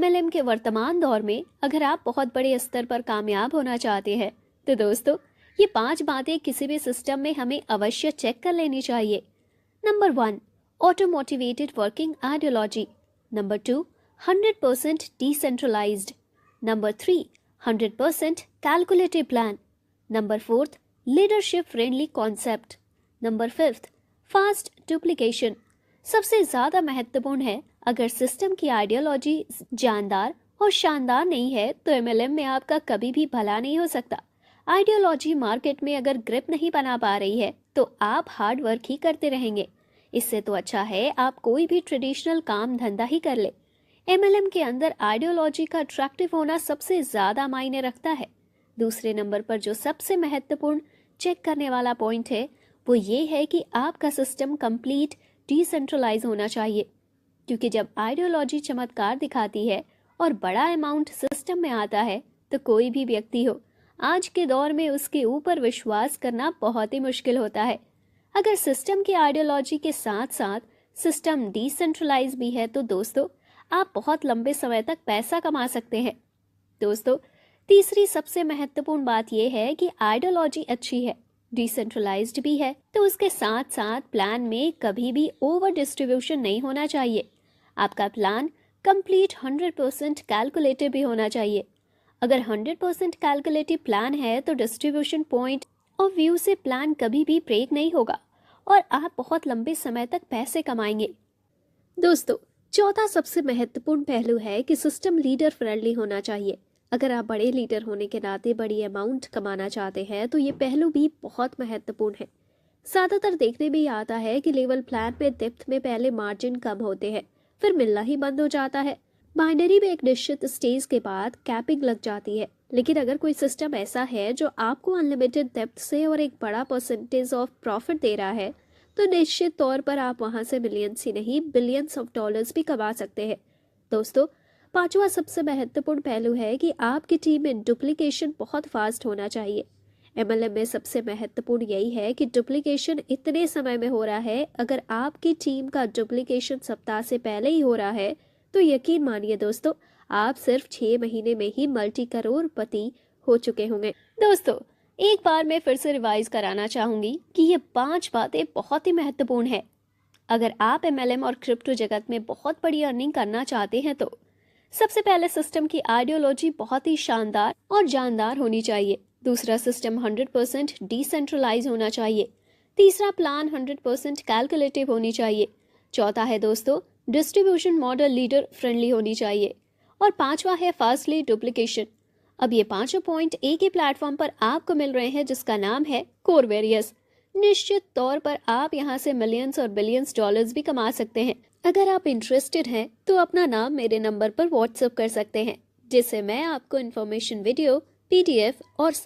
MLM के वर्तमान दौर में अगर आप बहुत बड़े स्तर पर कामयाब होना चाहते हैं तो दोस्तों ये 5 बातें किसी भी सिस्टम में हमें अवश्य चेक कर लेनी चाहिए। Number 1, auto motivated working ideology. Number 2, 100% decentralised. Number 3, 100% calculative plan. Number 4, leadership friendly concept. Number 5, fast duplication. सबसे ज़्यादा महत्वपूर्ण है, अगर सिस्टम की आइडियोलॉजी जानदार और शानदार नहीं है तो एमएलएम में आपका कभी भी भला नहीं हो सकता। आइडियोलॉजी मार्केट में अगर ग्रिप नहीं बना पा रही है तो आप हार्ड वर्क ही करते रहेंगे। इससे तो अच्छा है आप कोई भी ट्रेडिशनल काम धंधा ही कर ले। एमएलएम के अंदर आइडियोलॉजी का अट्रैक्टिव होना सबसे ज़्यादा मायने रखता है। दूसरे नंबर पर जो सबसे महत्वपूर्ण चेक करने वाला पॉइंट है वो ये है कि आपका सिस्टम कंप्लीट डिसेंट्रलाइज होना चाहिए, क्योंकि जब आइडियोलॉजी चमत्कार दिखाती है और बड़ा अमाउंट सिस्टम में आता है तो कोई भी व्यक्ति हो आज के दौर में उसके ऊपर विश्वास करना बहुत ही मुश्किल होता है। अगर सिस्टम की आइडियोलॉजी के साथ साथ सिस्टम डिसेंट्रलाइज भी है तो दोस्तों आप बहुत लंबे समय तक पैसा कमा सकते हैं। दोस्तों तीसरी सबसे महत्वपूर्ण बात यह है कि आइडियोलॉजी अच्छी है, डिसेंट्रलाइज्ड भी है, तो उसके साथ साथ प्लान में कभी भी ओवर डिस्ट्रीब्यूशन नहीं होना चाहिए। आपका प्लान कंप्लीट 100% कैलकुलेटिव भी होना चाहिए। अगर 100% कैलकुलेटिव प्लान है तो डिस्ट्रीब्यूशन पॉइंट और व्यू से प्लान कभी भी ब्रेक नहीं होगा और आप बहुत लंबे समय तक पैसे कमाएंगे। दोस्तों चौथा सबसे महत्वपूर्ण पहलू है कि सिस्टम लीडर फ्रेंडली होना चाहिए। अगर आप बड़े लीडर होने के नाते बड़ी अमाउंट कमाना चाहते हैं तो ये पहलू भी बहुत महत्वपूर्ण है। ज़्यादातर देखने में आता है कि लेवल प्लान में डेप्थ में पहले मार्जिन कम होते हैं, फिर मिलना ही बंद हो जाता है। बाइनरी में एक निश्चित स्टेज के बाद कैपिंग लग जाती है। लेकिन अगर कोई सिस्टम ऐसा है जो आपको अनलिमिटेड डेप्थ से और एक बड़ा परसेंटेज ऑफ प्रॉफिट दे रहा है तो निश्चित तौर पर आप वहां से मिलियंस ही नहीं बिलियंस ऑफ डॉलर्स भी कमा सकते हैं। दोस्तों पांचवा सबसे महत्वपूर्ण पहलू है कि आपकी टीम में डुप्लीकेशन बहुत फास्ट होना चाहिए। एमएलएम में सबसे महत्वपूर्ण यही है कि डुप्लीकेशन इतने समय में हो रहा है। अगर आपकी टीम का डुप्लीकेशन सप्ताह से पहले ही हो रहा है तो यकीन मानिए दोस्तों आप सिर्फ 6 महीने में ही मल्टी करोड़पति हो चुके होंगे। दोस्तों एक बार मैं फिर से रिवाइज कराना चाहूंगी कि ये 5 बातें बहुत ही महत्वपूर्ण है। अगर आप एमएलएम और क्रिप्टो जगत में बहुत बड़ी अर्निंग करना चाहते हैं तो सबसे पहले सिस्टम की आइडियोलॉजी बहुत ही शानदार और जानदार होनी चाहिए। दूसरा सिस्टम 100% डिसेंट्रलाइज होना चाहिए। तीसरा प्लान 100% कैलकुलेटिव होनी चाहिए। चौथा है दोस्तों डिस्ट्रीब्यूशन मॉडल लीडर फ्रेंडली होनी चाहिए और पांचवा है फास्टली डुप्लीकेशन। अब ये पांचों पॉइंट एक ही प्लेटफॉर्म पर आपको मिल रहे हैं जिसका नाम है कोरवेरियस। निश्चित तौर पर आप यहाँ से मिलियंस और बिलियंस डॉलर्स भी कमा सकते हैं। अगर आप इंटरेस्टेड हैं तो अपना नाम मेरे नंबर पर व्हाट्सएप कर सकते हैं जिससे मैं आपको इन्फॉर्मेशन वीडियो, पीडीएफ और